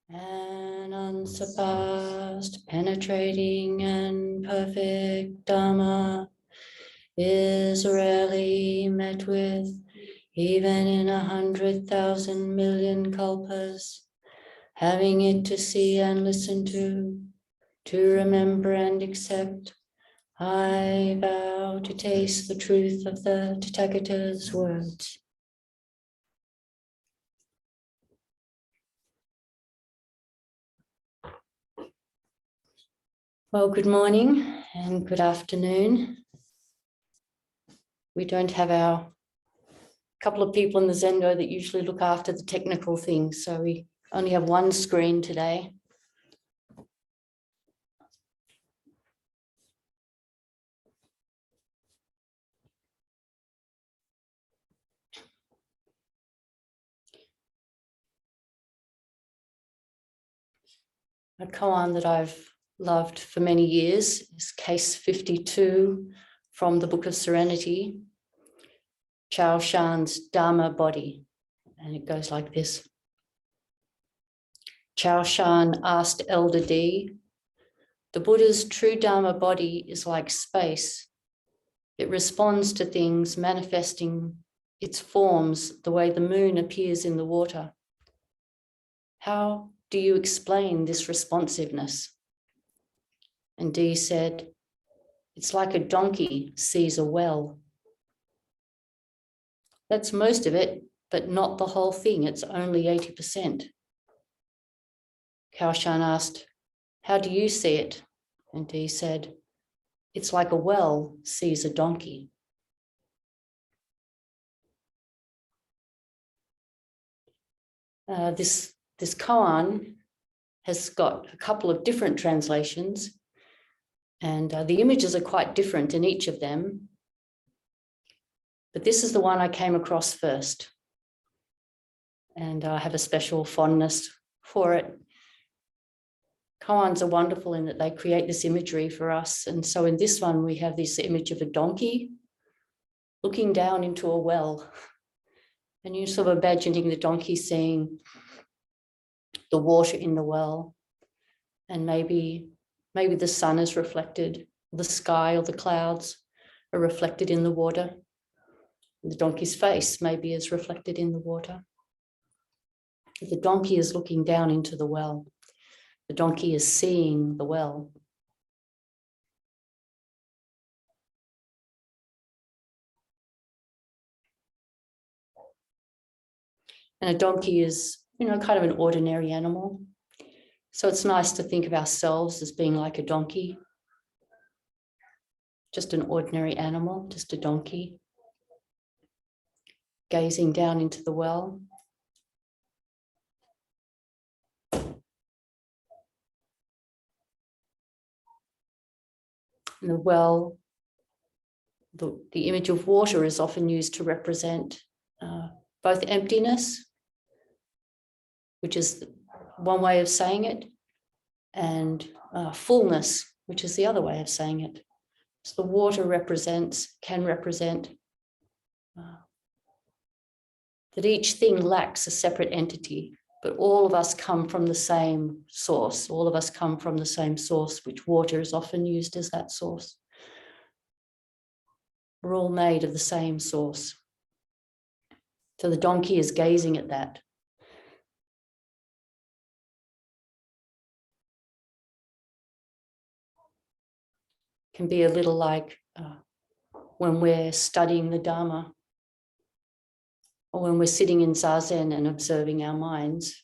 and unsurpassed, penetrating and perfect Dharma is rarely met with, even in 100,000 million kalpas. Having it to see and listen to remember and accept, I vow to taste the truth of the Tathagata's words. Well, good morning and good afternoon. We don't have our couple of people in the Zendo that usually look after the technical things, so we only have one screen today. A koan that I've loved for many years is case 52 from the Book of Serenity, Chao Shan's Dharma body. And it goes like this. Chao Shan asked Elder D, the Buddha's true Dharma body is like space. It responds to things manifesting its forms the way the moon appears in the water. How do you explain this responsiveness? And D said, it's like a donkey sees a well. That's most of it, but not the whole thing. It's only 80%. Kaoshan asked, how do you see it? And D said, it's like a well sees a donkey. This koan has got a couple of different translations, and the images are quite different in each of them. But this is the one I came across first, and I have a special fondness for it. Koans are wonderful in that they create this imagery for us. And so in this one, we have this image of a donkey looking down into a well. And you're sort of imagining the donkey seeing the water in the well. And maybe the sun is reflected, the sky or the clouds are reflected in the water. The donkey's face maybe is reflected in the water. The donkey is looking down into the well. The donkey is seeing the well. And a donkey is, kind of an ordinary animal. So it's nice to think of ourselves as being like a donkey. Just an ordinary animal, just a donkey. Gazing down into the well. And the well, the image of water is often used to represent both emptiness, which is one way of saying it, and fullness, which is the other way of saying it. So the water can represent that each thing lacks a separate entity, but all of us come from the same source. All of us come from the same source, which water is often used as that source. We're all made of the same source. So the donkey is gazing at that. Can be a little like when we're studying the Dharma, or when we're sitting in Zazen and observing our minds,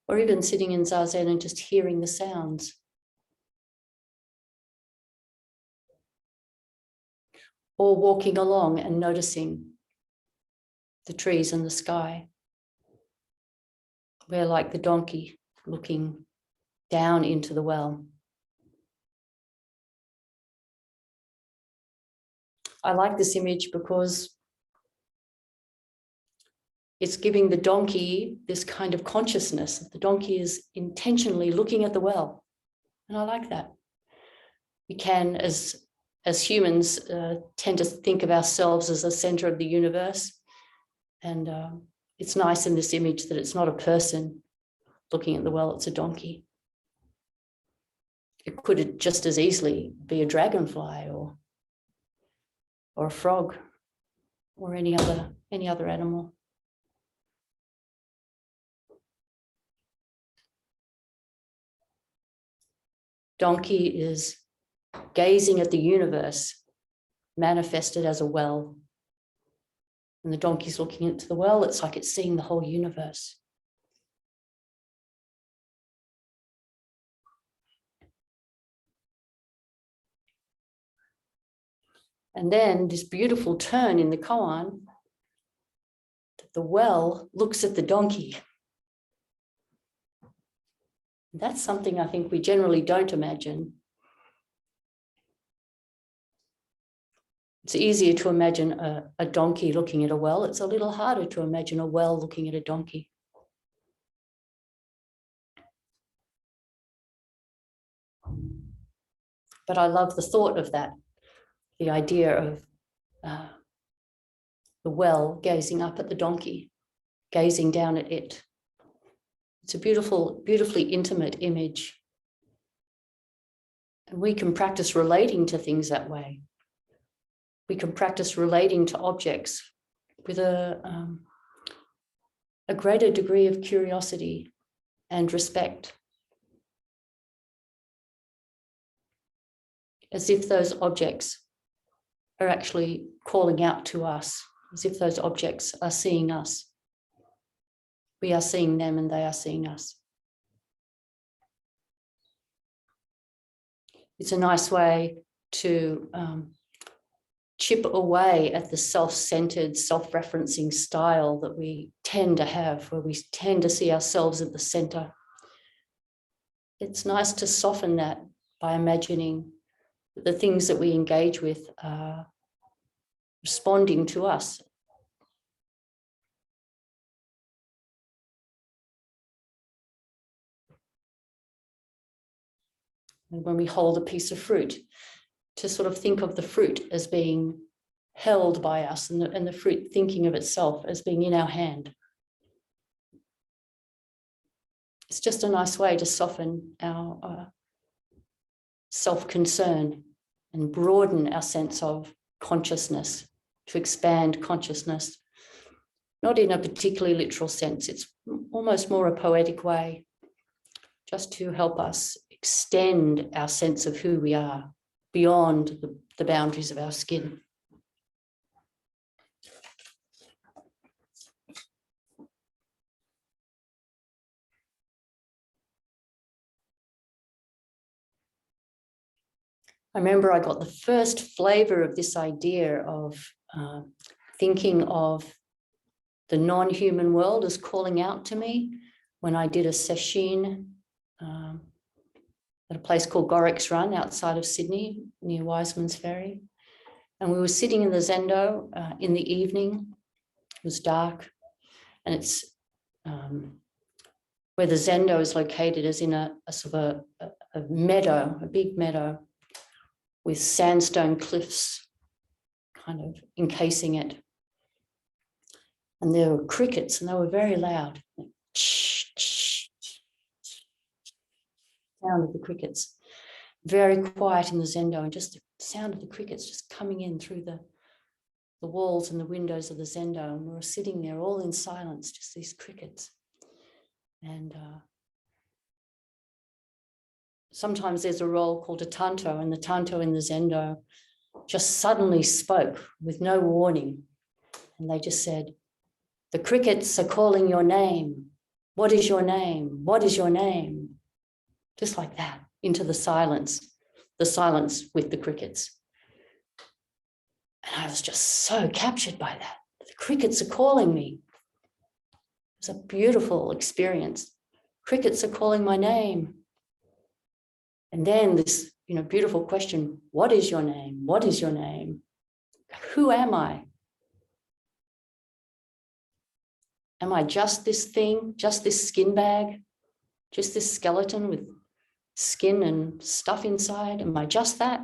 or even sitting in Zazen and just hearing the sounds. Or walking along and noticing the trees and the sky. We're like the donkey looking down into the well. I like this image because it's giving the donkey this kind of consciousness. The donkey is intentionally looking at the well. And I like that. We can, as humans, tend to think of ourselves as the center of the universe. And it's nice in this image that it's not a person looking at the well, it's a donkey. It could just as easily be a dragonfly or a frog or any other animal. Donkey is gazing at the universe manifested as a well. And the donkey's looking into the well, it's like it's seeing the whole universe. And then this beautiful turn in the koan, that the well looks at the donkey. That's something I think we generally don't imagine. It's easier to imagine a donkey looking at a well. It's a little harder to imagine a well looking at a donkey. But I love the thought of that, the idea of the well gazing up at the donkey, gazing down at it. It's a beautifully intimate image. And we can practice relating to things that way. We can practice relating to objects with a greater degree of curiosity and respect, as if those objects are actually calling out to us, as if those objects are seeing us. We are seeing them and they are seeing us. It's a nice way to chip away at the self-centered, self-referencing style that we tend to have, where we tend to see ourselves at the center. It's nice to soften that by imagining that the things that we engage with are responding to us. And when we hold a piece of fruit, to sort of think of the fruit as being held by us, and the fruit thinking of itself as being in our hand. It's just a nice way to soften our self-concern and broaden our sense of consciousness, to expand consciousness, not in a particularly literal sense. It's almost more a poetic way, just to help us extend our sense of who we are beyond the boundaries of our skin. I remember I got the first flavor of this idea of thinking of the non-human world as calling out to me when I did a sesshin at a place called Gorrocks Run outside of Sydney, near Wiseman's Ferry. And we were sitting in the zendo in the evening. It was dark, and it's where the zendo is located is in a sort of a meadow, a big meadow with sandstone cliffs kind of encasing it. And there were crickets, and they were very loud. Sound of the crickets, very quiet in the zendo, and just the sound of the crickets just coming in through the walls and the windows of the zendo. And we were sitting there all in silence, just these crickets. And sometimes there's a role called a tanto, and the tanto in the zendo just suddenly spoke with no warning. And they just said, "The crickets are calling your name. What is your name? What is your name?" Just like that, into the silence with the crickets. And I was just so captured by that. The crickets are calling me. It was a beautiful experience. Crickets are calling my name. And then this, beautiful question, what is your name? What is your name? Who am I? Am I just this thing, just this skin bag, just this skeleton with skin and stuff inside? Am I just that?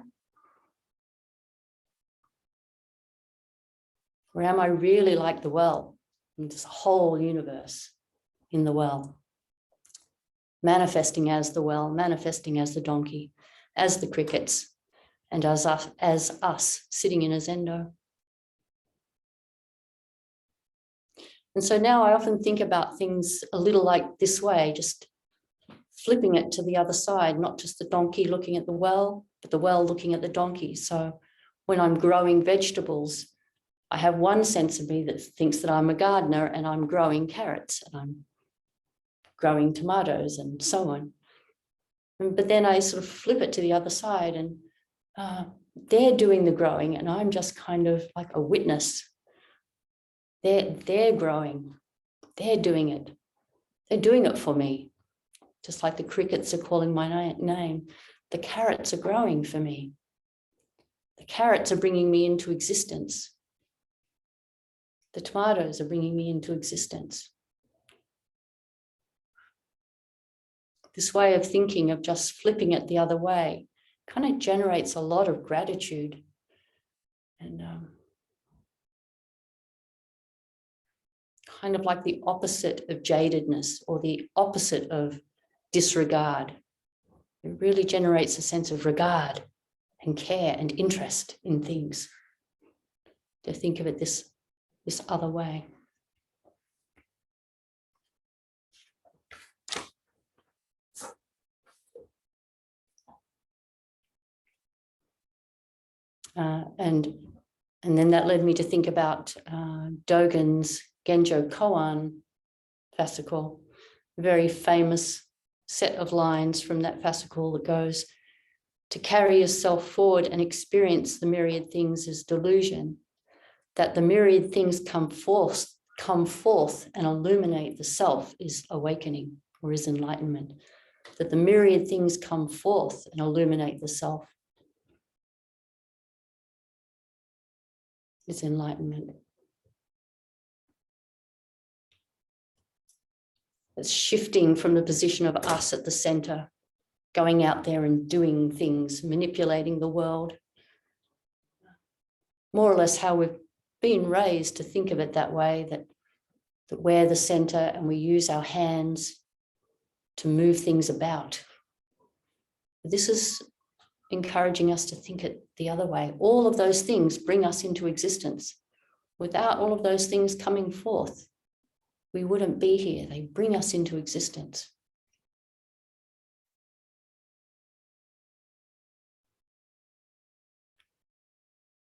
Or am I really like the well, And there's a whole universe in the well, manifesting as the well, manifesting as the donkey, as the crickets, and as us sitting in a zendo. And so now I often think about things a little like this way, just flipping it to the other side, not just the donkey looking at the well, but the well looking at the donkey. So when I'm growing vegetables, I have one sense of me that thinks that I'm a gardener and I'm growing carrots and I'm growing tomatoes and so on. But then I sort of flip it to the other side and they're doing the growing and I'm just kind of like a witness. They're growing, they're doing it. They're doing it for me. Just like the crickets are calling my name. The carrots are growing for me. The carrots are bringing me into existence. The tomatoes are bringing me into existence. This way of thinking, of just flipping it the other way, kind of generates a lot of gratitude. And kind of like the opposite of jadedness or the opposite of disregard. It really generates a sense of regard and care and interest in things. To think of it this other way. And then that led me to think about Dogen's Genjo Koan fascicle, a very famous set of lines from that fascicle that goes, to carry yourself forward and experience the myriad things is delusion, that the myriad things come forth and illuminate the self is awakening or is enlightenment, that the myriad things come forth and illuminate the self is enlightenment. It's shifting from the position of us at the center, going out there and doing things, manipulating the world. More or less how we've been raised to think of it that way, that we're the center and we use our hands to move things about. This is encouraging us to think it the other way. All of those things bring us into existence. Without all of those things coming forth, we wouldn't be here. They bring us into existence.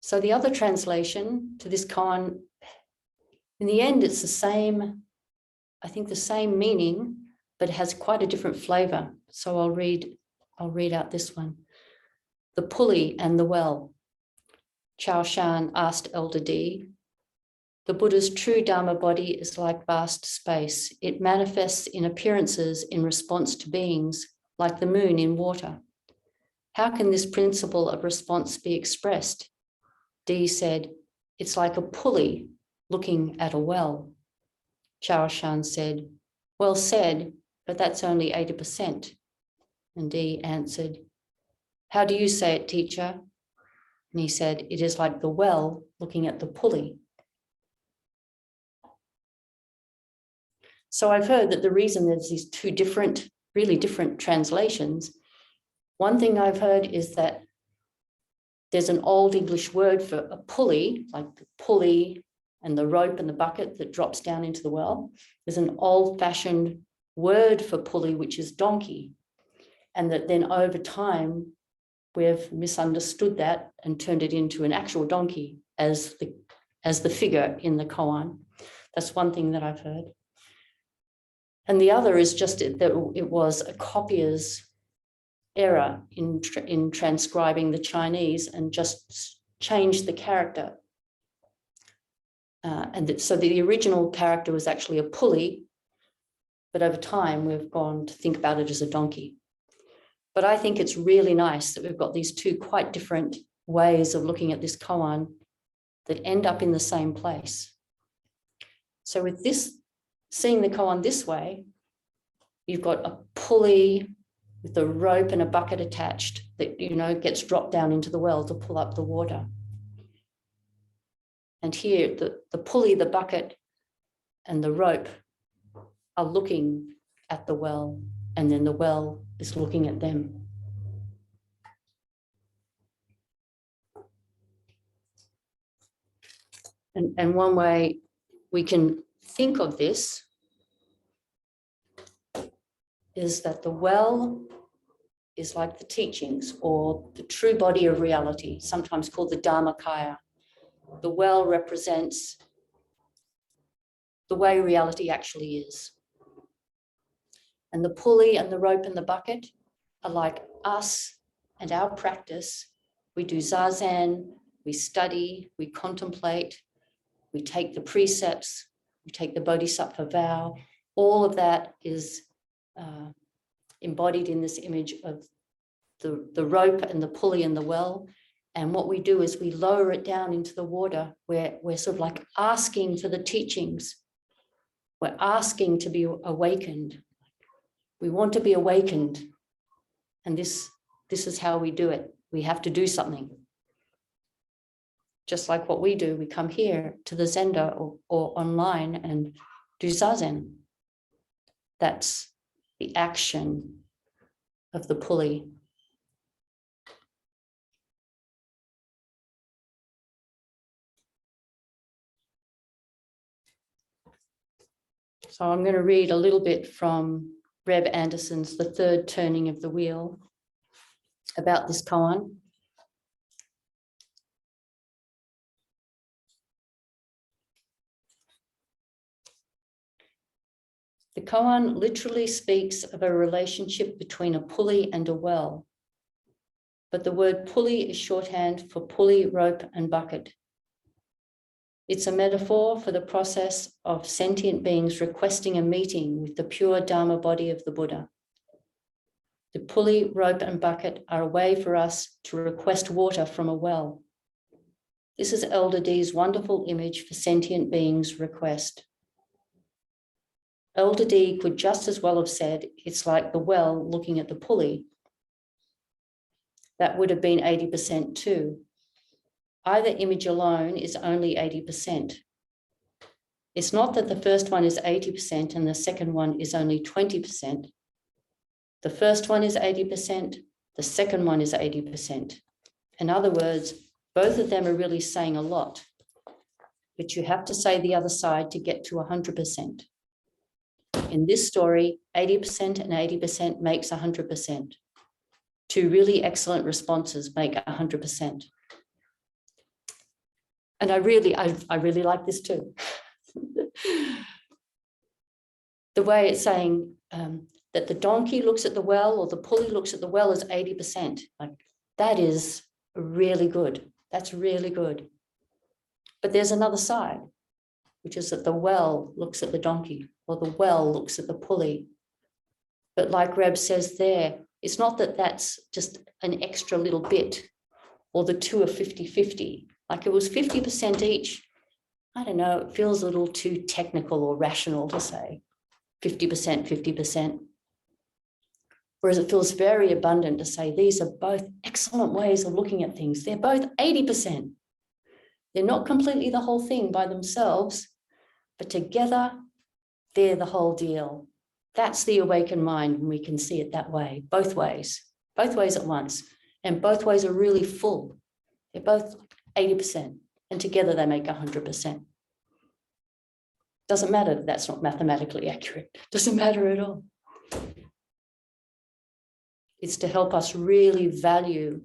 So the other translation to this koan, in the end, it's the same, I think the same meaning, but has quite a different flavor. So I'll read out this one. The pulley and the well. Chao Shan asked Elder D. The Buddha's true Dharma body is like vast space. It manifests in appearances in response to beings, like the moon in water. How can this principle of response be expressed? D said, it's like a pulley looking at a well. Chao Shan said, well said, but that's only 80%. And D answered, how do you say it, teacher? And he said, it is like the well looking at the pulley. So I've heard that the reason there's these two different, really different translations, one thing I've heard is that there's an old English word for a pulley, like the pulley and the rope and the bucket that drops down into the well. There's an old-fashioned word for pulley, which is donkey. And that then over time, we've misunderstood that and turned it into an actual donkey as the figure in the koan. That's one thing that I've heard. And the other is just that it was a copier's error in transcribing the Chinese and just changed the character. So the original character was actually a pulley, but over time we've gone to think about it as a donkey. But I think it's really nice that we've got these two quite different ways of looking at this koan that end up in the same place. So with this, seeing the koan this way, you've got a pulley with a rope and a bucket attached that, gets dropped down into the well to pull up the water. And here, the pulley, the bucket, and the rope are looking at the well, and then the well is looking at them. And one way we can think of this is that the well is like the teachings or the true body of reality, sometimes called the Dharmakaya. The well represents the way reality actually is. And the pulley and the rope and the bucket are like us and our practice. We do zazen, we study, we contemplate, we take the precepts, we take the bodhisattva vow. All of that is embodied in this image of the rope and the pulley and the well. And what we do is we lower it down into the water where we're sort of like asking for the teachings. We're asking to be awakened. We want to be awakened. And this is how we do it. We have to do something. Just like what we do, we come here to the Zenda or online and do zazen. That's the action of the pulley. So I'm going to read a little bit from Reb Anderson's The Third Turning of the Wheel about this koan. The koan literally speaks of a relationship between a pulley and a well, but the word pulley is shorthand for pulley, rope, and bucket. It's a metaphor for the process of sentient beings requesting a meeting with the pure Dharma body of the Buddha. The pulley, rope, and bucket are a way for us to request water from a well. This is Elder D's wonderful image for sentient beings' request. Elder D could just as well have said, it's like the well looking at the pulley. That would have been 80% too. Either image alone is only 80%. It's not that the first one is 80% and the second one is only 20%. The first one is 80%, the second one is 80%. In other words, both of them are really saying a lot, but you have to say the other side to get to 100%. In this story, 80% and 80% makes 100%. Two really excellent responses make 100%. And I really like this too. The way it's saying that the donkey looks at the well or the pulley looks at the well as 80%. Like that is really good. That's really good. But there's another side, which is that the well looks at the donkey or the well looks at the pulley. But like Reb says there, it's not that that's just an extra little bit or the two are 50-50. Like it was 50% each. I don't know, it feels a little too technical or rational to say 50%, 50%. Whereas it feels very abundant to say these are both excellent ways of looking at things. They're both 80%. They're not completely the whole thing by themselves, but together they're the whole deal. That's the awakened mind when we can see it that way, both ways at once. And both ways are really full. They're both 80%, and together they make 100%. Doesn't matter that that's not mathematically accurate. Doesn't matter at all. It's to help us really value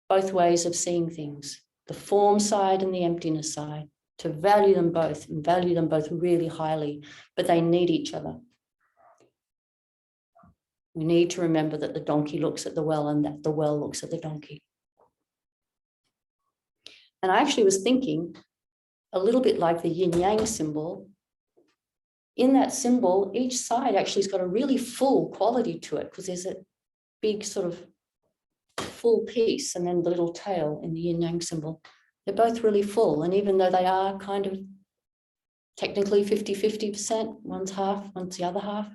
both ways of seeing things, the form side and the emptiness side, to value them both and value them both really highly, but they need each other. We need to remember that the donkey looks at the well and that the well looks at the donkey. And I actually was thinking a little bit like the yin-yang symbol. In that symbol, each side actually has got a really full quality to it because there's a big sort of full piece and then the little tail in the yin-yang symbol. They're both really full. And even though they are kind of technically 50-50%, one's half, one's the other half,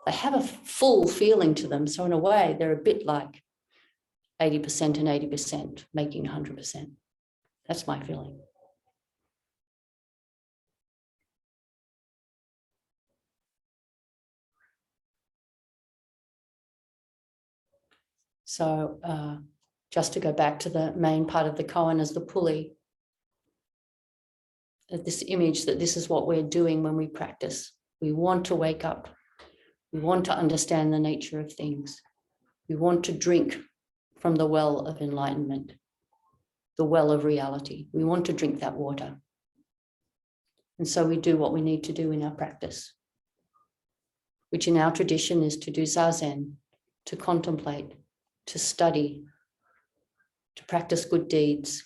they have a full feeling to them. So in a way, they're a bit like 80% and 80%, making 100%. That's my feeling. So just to go back to the main part of the koan as the pulley, this image that this is what we're doing when we practice. We want to wake up. We want to understand the nature of things. We want to drink from the well of enlightenment, the well of reality. We want to drink that water. And so we do what we need to do in our practice, which in our tradition is to do zazen, to contemplate, to study, to practice good deeds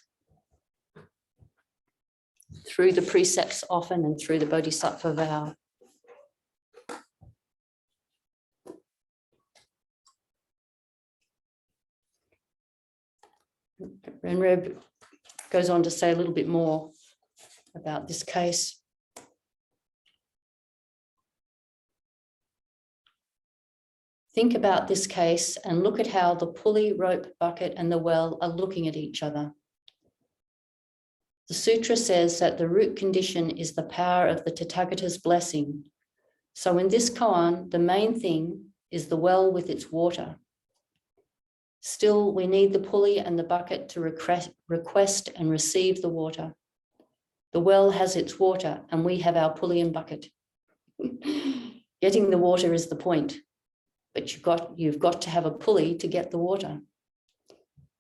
through the precepts often and through the bodhisattva vow. And Reb goes on to say a little bit more about this case. Think about this case and look at how the pulley, rope, bucket, and the well are looking at each other. The sutra says that the root condition is the power of the Tathagata's blessing. So in this koan, the main thing is the well with its water. Still, we need the pulley and the bucket to request and receive the water. The well has its water and we have our pulley and bucket. Getting the water is the point, but you've got to have a pulley to get the water.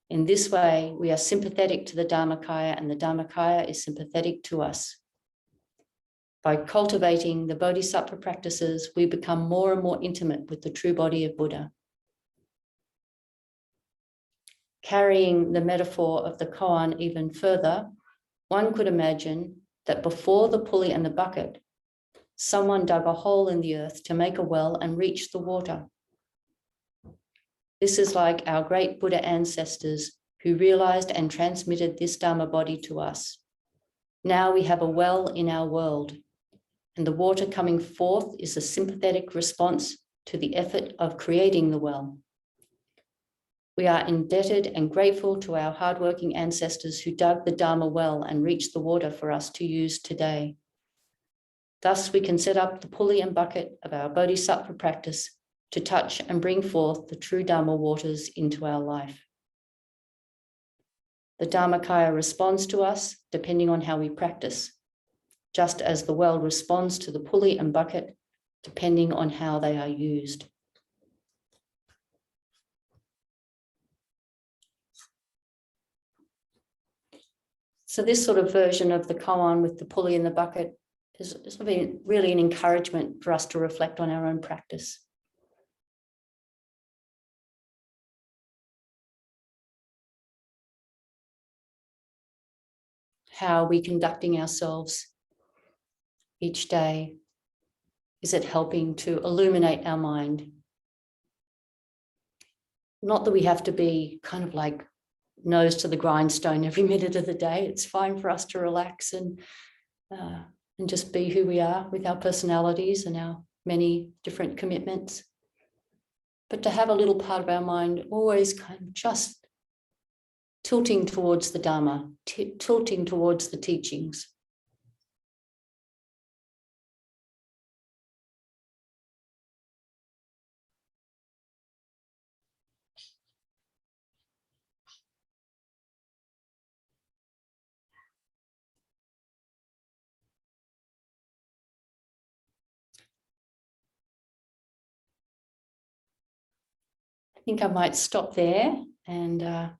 In this way, we are sympathetic to the Dharmakaya and the Dharmakaya is sympathetic to us. By cultivating the bodhisattva practices, we become more and more intimate with the true body of Buddha. Carrying the metaphor of the koan even further, one could imagine that before the pulley and the bucket, someone dug a hole in the earth to make a well and reach the water. This is like our great Buddha ancestors who realized and transmitted this Dharma body to us. Now we have a well in our world, and the water coming forth is a sympathetic response to the effort of creating the well. We are indebted and grateful to our hardworking ancestors who dug the Dharma well and reached the water for us to use today. Thus, we can set up the pulley and bucket of our bodhisattva practice to touch and bring forth the true Dharma waters into our life. The Dharmakaya responds to us depending on how we practice, just as the well responds to the pulley and bucket depending on how they are used. So this sort of version of the koan with the pulley and the bucket is really an encouragement for us to reflect on our own practice. How are we conducting ourselves each day? Is it helping to illuminate our mind? Not that we have to be kind of like nose to the grindstone every minute of the day. It's fine for us to relax and just be who we are with our personalities and our many different commitments. But to have a little part of our mind always kind of just tilting towards the Dharma, tilting towards the teachings. I think I might stop there and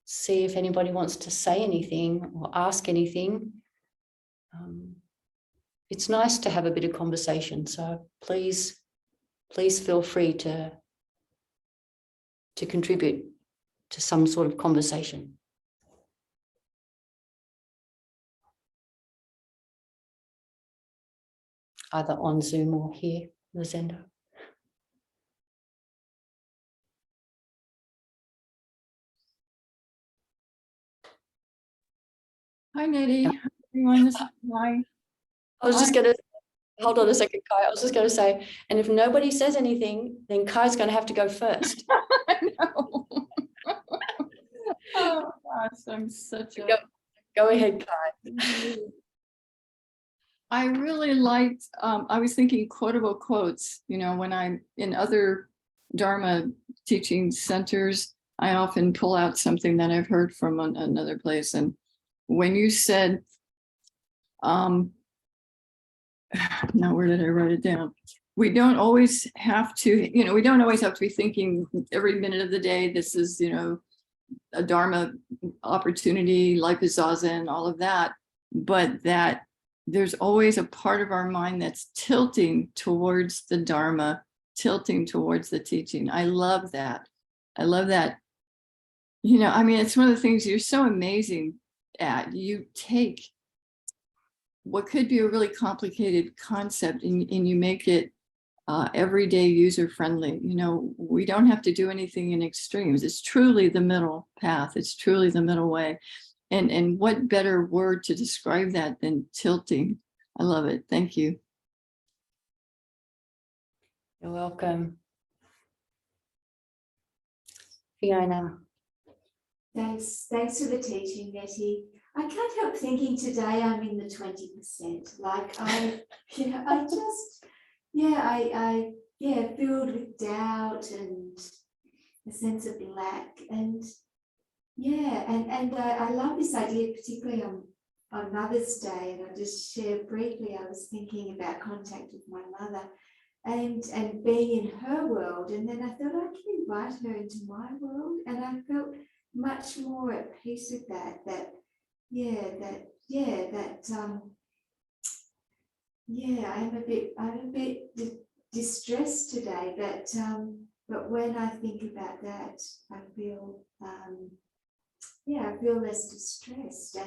see if anybody wants to say anything or ask anything. It's nice to have a bit of conversation, so please feel free to contribute to some sort of conversation. Either on Zoom or here, the Zendo. Hi, Neti. Hi, everyone. This is Kai. I was just going to, hold on a second, Kai. I was just going to say, and if nobody says anything, then Kai's going to have to go first. I know. Oh, gosh, I'm such a... Go ahead, Kai. I really liked, I was thinking quotable quotes, you know, when I'm in other Dharma teaching centers, I often pull out something that I've heard from another place. And when you said, now where did I write it down? We don't always have to, we don't always have to be thinking every minute of the day, this is, a Dharma opportunity, life is zazen, all of that, but that there's always a part of our mind that's tilting towards the Dharma, tilting towards the teaching. I love that. I love that. It's one of the things you're so amazing at. You take what could be a really complicated concept and you make it everyday user friendly. We don't have to do anything in extremes. It's truly the middle path. It's truly the middle way. And what better word to describe that than tilting? I love it. Thank you. You're welcome. Fiona. Thanks for the teaching, Neti. I can't help thinking today I'm in the 20%. Like I filled with doubt and a sense of lack, and I love this idea, particularly on Mother's Day. And I'll just share briefly. I was thinking about contact with my mother and being in her world, and then I thought I can invite her into my world, and I felt much more at peace with that. I'm a bit distressed today, but when I think about that, I feel I feel less distressed, I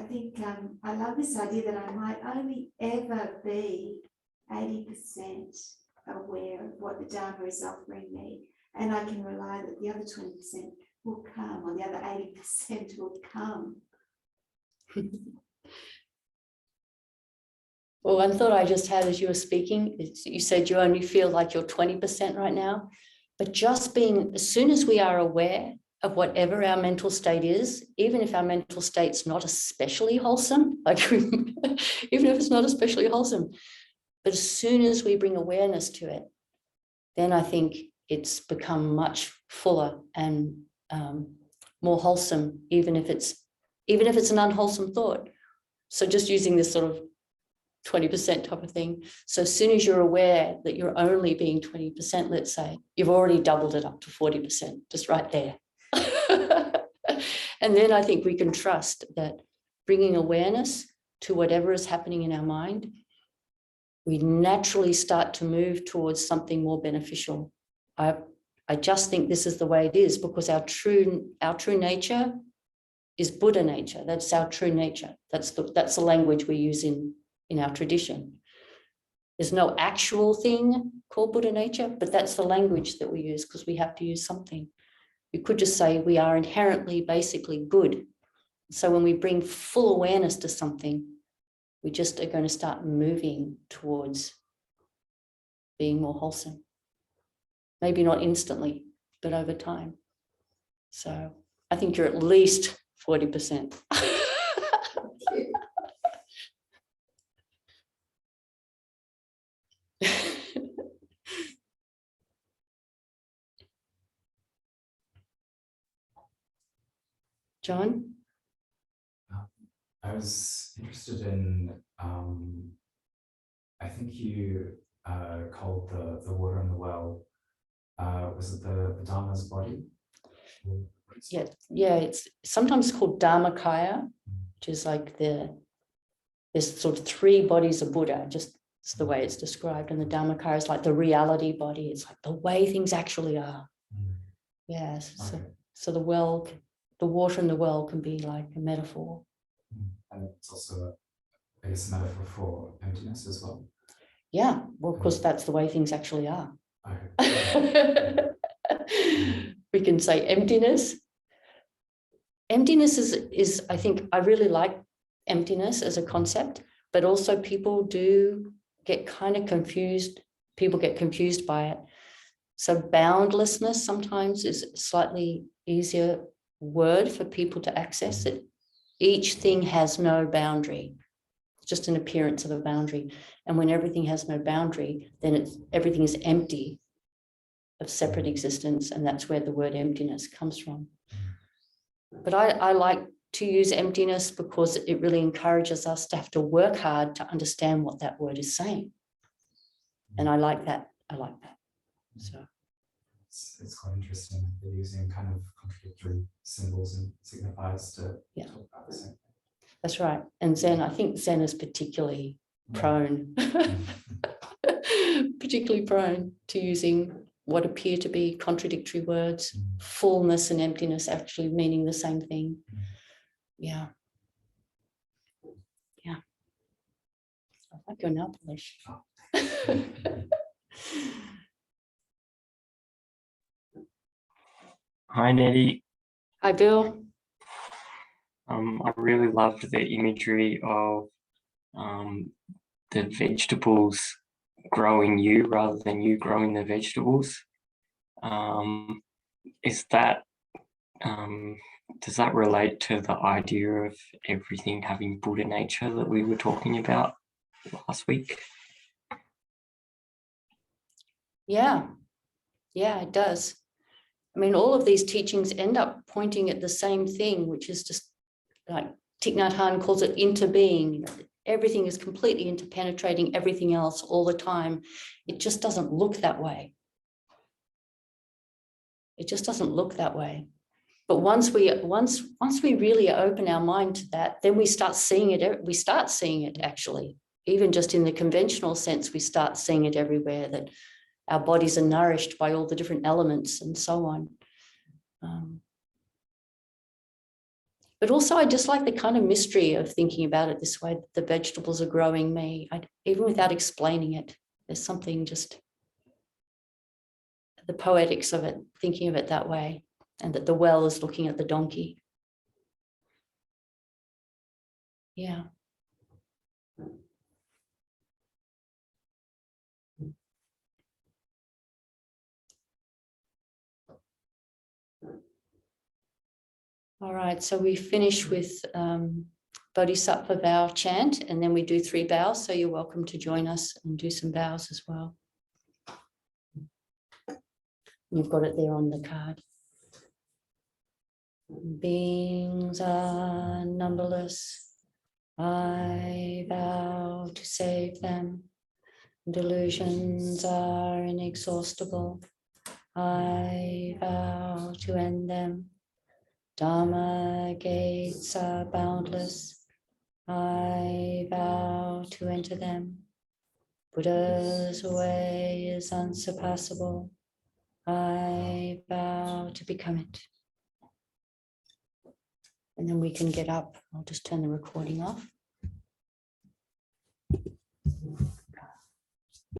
think I love this idea that I might only ever be 80% aware of what the Dharma is offering me, and I can rely that the other 20% will come, or the other 80% will come. Well, one thought I just had as you were speaking is you said you only feel like you're 20% right now, but just being, as soon as we are aware of whatever our mental state is, even if our mental state's not especially wholesome, even if it's not especially wholesome, but as soon as we bring awareness to it, then I think it's become much fuller and more wholesome, even if it's an unwholesome thought. So just using this sort of 20% type of thing. So as soon as you're aware that you're only being 20%, let's say, you've already doubled it up to 40%, just right there. And then I think we can trust that bringing awareness to whatever is happening in our mind, we naturally start to move towards something more beneficial. I just think this is the way it is, because our true nature is Buddha nature. That's our true nature. That's the language we use in our tradition. There's no actual thing called Buddha nature, but that's the language that we use because we have to use something. You could just say we are inherently basically good. So when we bring full awareness to something, we just are going to start moving towards being more wholesome. Maybe not instantly, but over time. So I think you're at least 40%. John? I was interested in, I think you called the water in the well, was it the Dharma's body? Yeah, it's sometimes called Dharmakaya, which is like there's sort of three bodies of Buddha, just it's the way it's described. And the Dharmakaya is like the reality body. It's like the way things actually are. Yes. Okay. So the well, the water in the well can be like a metaphor. And it's also, I guess, a metaphor for emptiness as well. Yeah, well, of course, that's the way things actually are. Okay. We can say emptiness. Emptiness is, I think, I really like emptiness as a concept, but also people do get kind of confused. People get confused by it. So boundlessness sometimes is a slightly easier word for people to access it. Each thing has no boundary. just an appearance of a boundary. And when everything has no boundary, then everything is empty of separate existence, and that's where the word emptiness comes from. But I like to use emptiness because it really encourages us to have to work hard to understand what that word is saying. And I like that. So it's quite interesting. They're using kind of contradictory symbols and signifiers to talk about the same thing. that's right. And Zen, I think Zen is particularly prone, particularly prone to using what appear to be contradictory words, fullness and emptiness actually meaning the same thing. Yeah. I like your nail polish. Hi, Neti. Hi, Bill. I really loved the imagery of the vegetables growing you rather than you growing the vegetables. Is that does that relate to the idea of everything having Buddha nature that we were talking about last week? Yeah, it does. I mean, all of these teachings end up pointing at the same thing, which is just like Thich Nhat Hanh calls it interbeing. Everything is completely interpenetrating everything else all the time. It just doesn't look that way. It just doesn't look that way. But once we really open our mind to that, then we start seeing it. We start seeing it actually, even just in the conventional sense, we start seeing it everywhere, that our bodies are nourished by all the different elements and so on. But also I just like the kind of mystery of thinking about it this way, that the vegetables are growing me, even without explaining it. There's something just, the poetics of it, thinking of it that way, and that the well is looking at the donkey. Yeah. All right, so we finish with Bodhisattva vow chant, and then we do 3 vows. So you're welcome to join us and do some vows as well. You've got it there on the card. Beings are numberless. I vow to save them. Delusions are inexhaustible. I vow to end them. Dharma gates are boundless. I vow to enter them. Buddha's way is unsurpassable. I vow to become it. And then we can get up. I'll just turn the recording off.